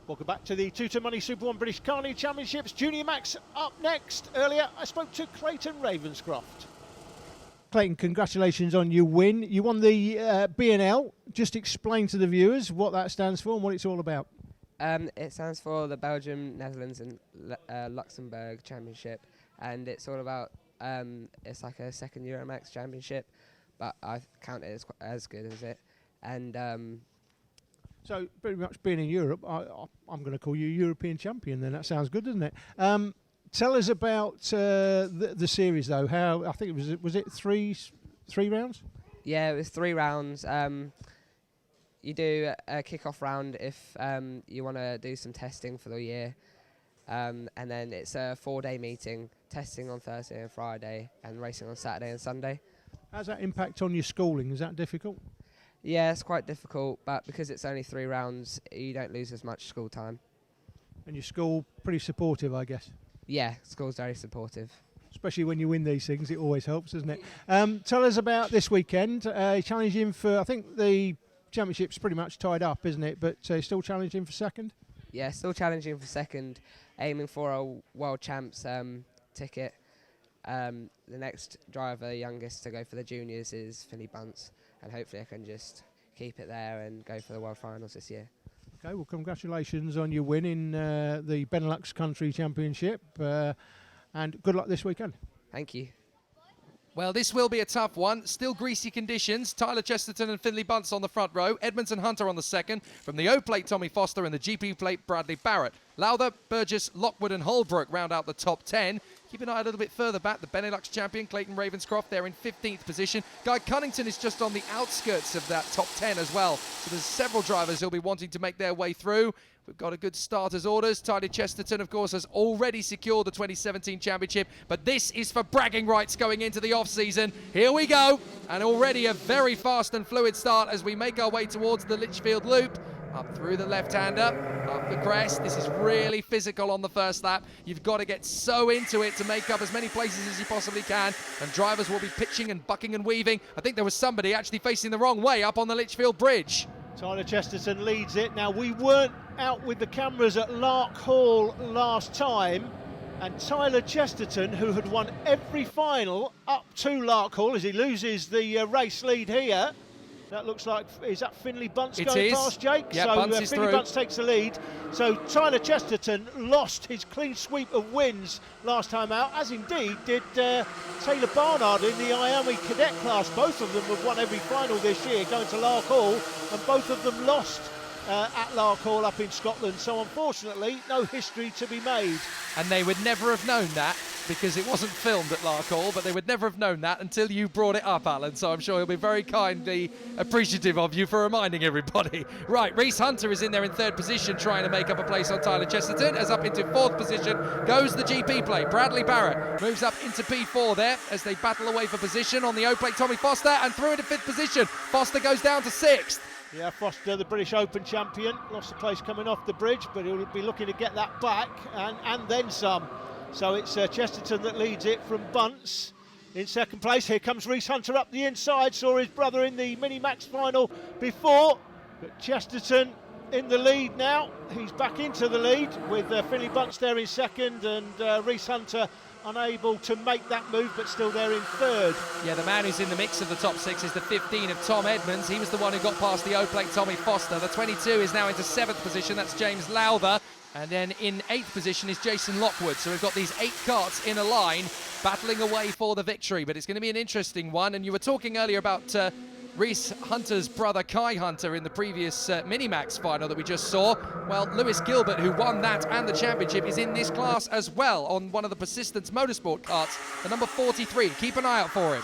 Welcome back to the Tuto Money Super 1 British Karting Championships. Junior Max up next. Earlier, I spoke to Clayton Ravenscroft. Clayton, congratulations on your win. You won the B&L. Just explain to the viewers what that stands for and what it's all about. It stands for the Belgium, Netherlands and Luxembourg Championship, and it's all about, it's like a second Euromax Championship, but I count it as good as it. And so pretty much being in Europe, I'm going to call you European champion then. That sounds good, doesn't it? Tell us about the series though. How, I think it was it three rounds? Yeah, it was 3 rounds. You do a kick-off round if you want to do some testing for the year, and then it's a 4-day meeting, testing on Thursday and Friday and racing on Saturday and Sunday. How's that impact on your schooling? Is that difficult? Yeah, it's quite difficult, but because it's only 3 rounds, you don't lose as much school time. And your school pretty supportive, I guess? Yeah, school's very supportive. Especially when you win these things, it always helps, doesn't it? Tell us about this weekend. Challenging for, I think the championship's pretty much tied up, isn't it? But still challenging for second? Yeah, still challenging for second, aiming for a World Champs ticket. The next driver, youngest to go for the juniors, is Finley Bunce. And hopefully I can just keep it there and go for the World Finals this year. Okay, well, congratulations on your win in the Benelux Country Championship, and good luck this weekend. Thank you. Well, this will be a tough one. Still greasy conditions. Tyler Chesterton and Finley Bunce on the front row. Edmonds and Hunter on the second. From the O plate, Tommy Foster, and the GP plate, Bradley Barrett. Lowther, Burgess, Lockwood and Holbrook round out the top 10. Keep an eye a little bit further back. The Benelux champion, Clayton Ravenscroft, there in 15th position. Guy Cunnington is just on the outskirts of that top 10 as well. So there's several drivers who'll be wanting to make their way through. We've got a good starter's orders. Tyler Chesterton, of course, has already secured the 2017 championship, but this is for bragging rights going into the off-season. Here we go, and already a very fast and fluid start as we make our way towards the Lichfield Loop. Up through the left-hander, up the crest. This is really physical on the first lap. You've got to get so into it to make up as many places as you possibly can, and drivers will be pitching and bucking and weaving. I think there was somebody actually facing the wrong way up on the Lichfield Bridge. Tyler Chesterton leads it. Now, we weren't out with the cameras at Lark Hall last time, and Tyler Chesterton, who had won every final up to Lark Hall, as he loses the race lead here. That looks like, is that Finley Bunce going past, Jake? Yeah, so Bunce is Finley through. Bunce takes the lead. So Tyler Chesterton lost his clean sweep of wins last time out, as indeed did Taylor Barnard in the Miami Cadet class. Both of them have won every final this year, going to Lark Hall, and both of them lost at Lark Hall up in Scotland. So unfortunately, no history to be made. And they would never have known that, because it wasn't filmed at Lark Hall, but they would never have known that until you brought it up, Alan. So I'm sure he'll be very kindly appreciative of you for reminding everybody. Right, Reese Hunter is in there in 3rd position, trying to make up a place on Tyler Chesterton. As up into 4th position goes the GP plate. Bradley Barrett moves up into P4 there as they battle away for position. On the O plate, Tommy Foster, and through into 5th position. Foster goes down to 6th. Yeah, Foster, the British Open champion, lost the place coming off the bridge, but he'll be looking to get that back and then some. So it's Chesterton that leads it from Bunce in 2nd place. Here comes Reese Hunter up the inside, saw his brother in the Mini-Max final before, but Chesterton in the lead now. He's back into the lead with Finley Bunce there in 2nd, and Reese Hunter unable to make that move, but still there in 3rd. Yeah, the man who's in the mix of the top 6 is the 15 of Tom Edmonds. He was the one who got past the O-plate Tommy Foster. The 22 is now into 7th position. That's James Lowther. And then in 8th position is Jason Lockwood. So we've got these 8 karts in a line battling away for the victory. But it's going to be an interesting one. And you were talking earlier about Reese Hunter's brother Kai Hunter in the previous Mini-Max final that we just saw. Well, Lewis Gilbert, who won that and the championship, is in this class as well on one of the Persistence Motorsport karts, the number 43. Keep an eye out for him.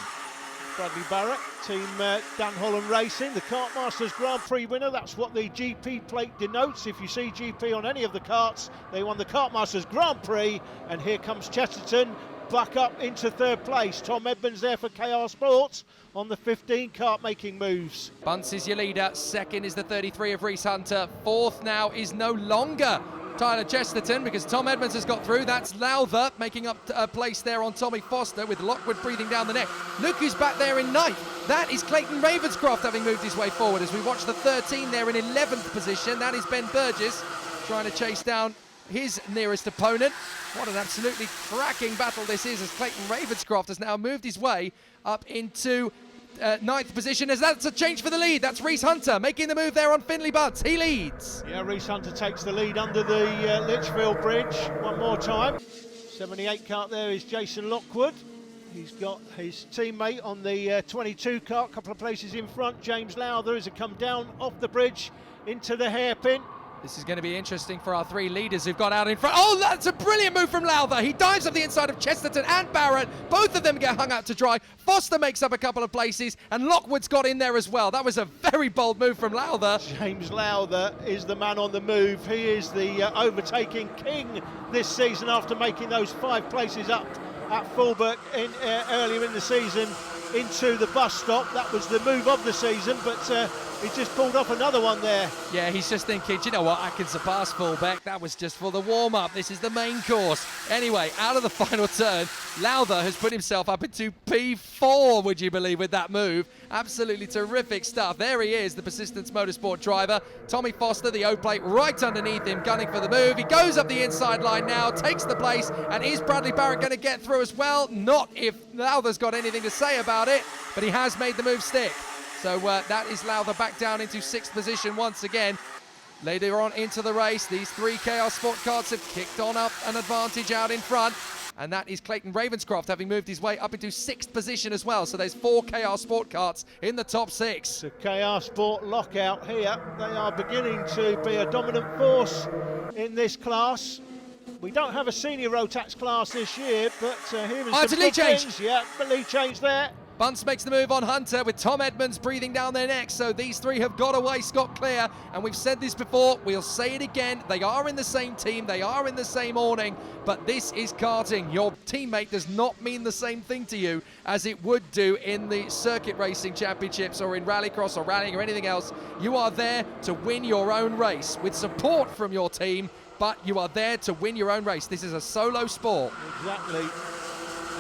Bradley Barrett, Team Dan Holland Racing, the Kart Masters Grand Prix winner. That's what the GP plate denotes. If you see GP on any of the karts, they won the Kart Masters Grand Prix. And here comes Chesterton, back up into 3rd place. Tom Edmonds there for KR Sports on the 15 kart making moves. Bunce is your leader. 2nd is the 33 of Reese Hunter. 4th now is no longer Tyler Chesterton, because Tom Edmonds has got through. That's Lowther making up a place there on Tommy Foster, with Lockwood breathing down the neck. Look who's back there in 9th. That is Clayton Ravenscroft, having moved his way forward, as we watch the 13 there in 11th position. That is Ben Burgess. trying to chase down his nearest opponent. What an absolutely cracking battle this is, as Clayton Ravenscroft has now moved his way up into 9th position, as that's a change for the lead. That's Reese Hunter making the move there on Finley Bunce. He leads. Yeah, Reese Hunter takes the lead under the Litchfield Bridge one more time. 78 kart there is Jason Lockwood. He's got his teammate on the 22 kart, a couple of places in front. James Lowther has come down off the bridge into the hairpin. This is going to be interesting for our 3 leaders who've got out in front. Oh, that's a brilliant move from Lowther. He dives up the inside of Chesterton and Barrett. Both of them get hung out to dry. Foster makes up a couple of places, and Lockwood's got in there as well. That was a very bold move from Lowther. James Lowther is the man on the move. He is the overtaking king this season after making those 5 places up at Fulbrook earlier in the season into the bus stop. That was the move of the season, but he just pulled off another one there. Yeah, he's just thinking, do you know what, I can surpass Fulbeck. That was just for the warm-up. This is the main course. Anyway, out of the final turn, Lowther has put himself up into P4, would you believe, with that move. Absolutely terrific stuff. There he is, the Persistence Motorsport driver. Tommy Foster, the O-plate, right underneath him, gunning for the move. He goes up the inside line now, takes the place, and is Bradley Barrett going to get through as well? Not if Lowther's got anything to say about it, but he has made the move stick. So that is Lowther back down into 6th position once again. Later on into the race, these 3 KR Sport Karts have kicked on up an advantage out in front. And that is Clayton Ravenscroft having moved his way up into 6th position as well. So there's 4 KR Sport Karts in the top 6. The KR Sport lockout here. They are beginning to be a dominant force in this class. We don't have a senior Rotax class this year, but here is some lead change. things. Yeah, the lead change there. Bunce makes the move on Hunter with Tom Edmonds breathing down their necks. So these 3 have got away scot-clear. And we've said this before, we'll say it again. They are in the same team. They are in the same awning. But this is karting. Your teammate does not mean the same thing to you as it would do in the circuit racing championships or in rallycross or rallying or anything else. You are there to win your own race with support from your team, but you are there to win your own race. This is a solo sport. Exactly.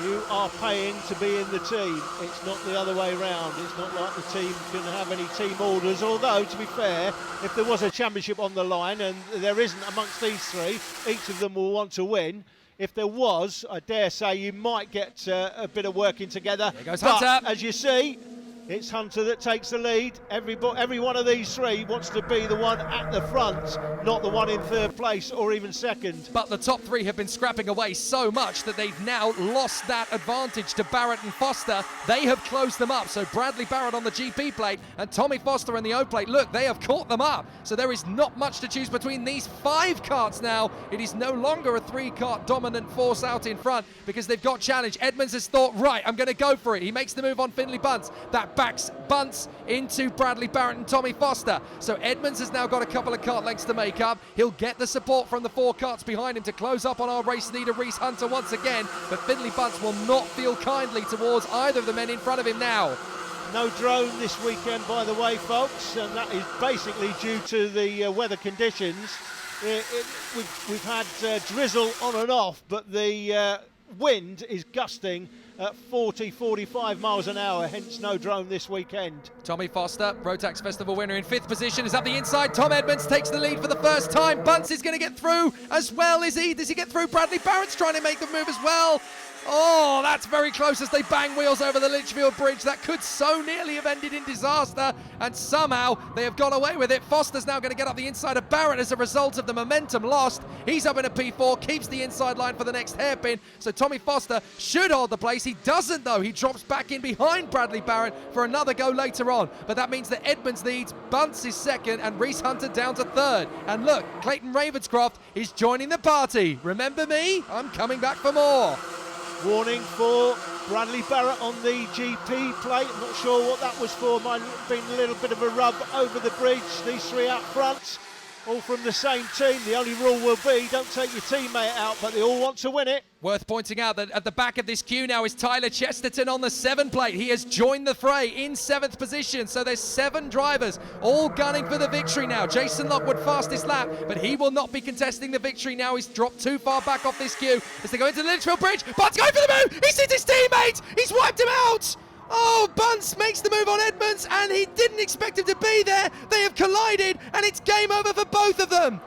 You are paying to be in the team. It's not the other way round. It's not like the team can have any team orders. Although, to be fair, if there was a championship on the line, and there isn't amongst these 3, each of them will want to win. If there was, I dare say you might get a bit of working together. There goes but Hunter. as you see, it's Hunter that takes the lead. Every one of these 3 wants to be the one at the front, not the one in 3rd place or even 2nd. But the top 3 have been scrapping away so much that they've now lost that advantage to Barrett and Foster. They have closed them up. So Bradley Barrett on the GP plate and Tommy Foster on the O plate. Look, they have caught them up. So there is not much to choose between these 5 karts now. It is no longer a 3-kart dominant force out in front because they've got challenge. Edmonds has thought, right, I'm going to go for it. He makes the move on Finley Bunce. That backs Bunce into Bradley Barrett and Tommy Foster. So Edmonds has now got a couple of kart lengths to make up. He'll get the support from the 4 karts behind him to close up on our race leader Reese Hunter once again, but Finley Bunce will not feel kindly towards either of the men in front of him now. No drone this weekend, by the way, folks, and that is basically due to the weather conditions. We've had drizzle on and off, but the wind is gusting at 40-45 miles an hour, hence no drone this weekend. Tommy Foster, Rotax Festival winner in 5th position, is up the inside. Tom Edmonds takes the lead for the first time. Bunce is going to get through as well, is he? Does he get through? Bradley Barrett's trying to make the move as well. Oh, that's very close as they bang wheels over the Litchfield Bridge. That could so nearly have ended in disaster, and somehow they have got away with it. Foster's now going to get up the inside of Barrett as a result of the momentum lost. He's up in a P4, keeps the inside line for the next hairpin, so Tommy Foster should hold the place. He doesn't, though. He drops back in behind Bradley Barrett for another go later on, but that means that Edmonds leads, Bunce is 2nd, and Reese Hunter down to 3rd. And look, Clayton Ravenscroft is joining the party. Remember me? I'm coming back for more. Warning for Bradley Barrett on the GP plate. I'm not sure what that was for. Might have been a little bit of a rub over the bridge. These 3 out front, all from the same team. The only rule will be don't take your teammate out, but they all want to win it. Worth pointing out that at the back of this queue now is Tyler Chesterton on the 7 plate. He has joined the fray in 7th position. So there's 7 drivers all gunning for the victory now. Jason Lockwood fastest lap, but he will not be contesting the victory now. He's dropped too far back off this queue as they go into the Litchfield Bridge. Bunce going for the move. He's hit his teammate. He's wiped him out. Oh, Bunce makes the move on Edmonds, and he didn't expect him to be there. They have collided, and it's game over for both of them.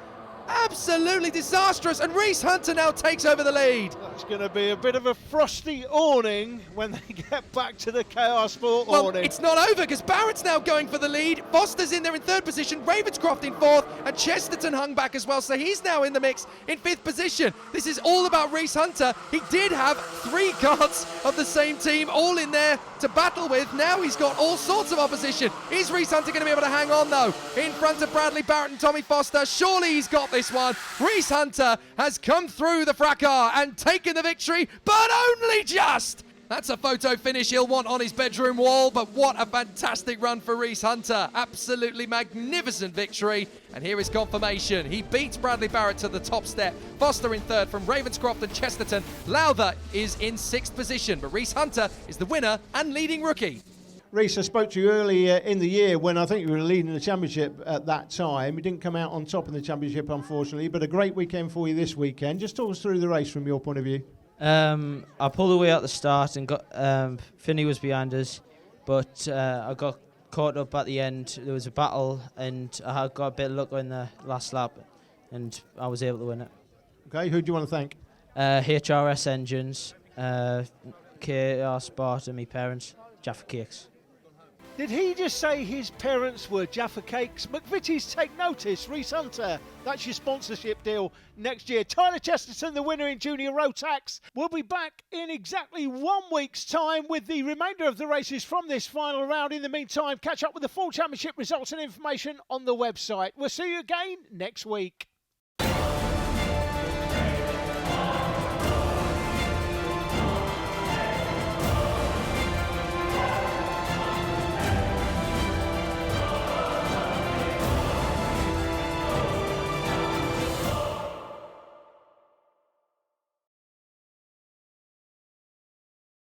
Absolutely disastrous, and Reese Hunter now takes over the lead. That's going to be a bit of a frosty awning when they get back to the KR Sport Well, awning. it's not over because Barrett's now going for the lead. Foster's in there in third position, Ravenscroft in fourth, and Chesterton hung back as well, so he's now in the mix in fifth position. This is all about Reese Hunter. He did have 3 karts of the same team all in there to battle with. Now he's got all sorts of opposition. Is Reese Hunter going to be able to hang on though? In front of Bradley Barrett and Tommy Foster. Surely he's got this one. Reese Hunter has come through the fracas and taken the victory, but only just. That's a photo finish he'll want on his bedroom wall, but what a fantastic run for Reese Hunter. Absolutely magnificent victory, and here is confirmation. He beats Bradley Barrett to the top step. Foster in third from Ravenscroft and Chesterton. Lowther is in 6th position, but Reese Hunter is the winner and leading rookie. Reese, I spoke to you earlier in the year when I think you were leading the championship at that time. You didn't come out on top in the championship, unfortunately, but a great weekend for you this weekend. Just talk us through the race from your point of view. I pulled away at the start and got Finney was behind us, but I got caught up at the end. There was a battle, and I had got a bit of luck in the last lap, and I was able to win it. Okay, who do you want to thank? HRS Engines, KR Sport, and my parents, Jaffa Cakes. Did he just say his parents were Jaffa Cakes? McVitie's take notice. Reese Hunter, that's your sponsorship deal next year. Tyler Chesterton, the winner in Junior Rotax. We'll be back in exactly 1 week's time with the remainder of the races from this final round. In the meantime, catch up with the full championship results and information on the website. We'll see you again next week.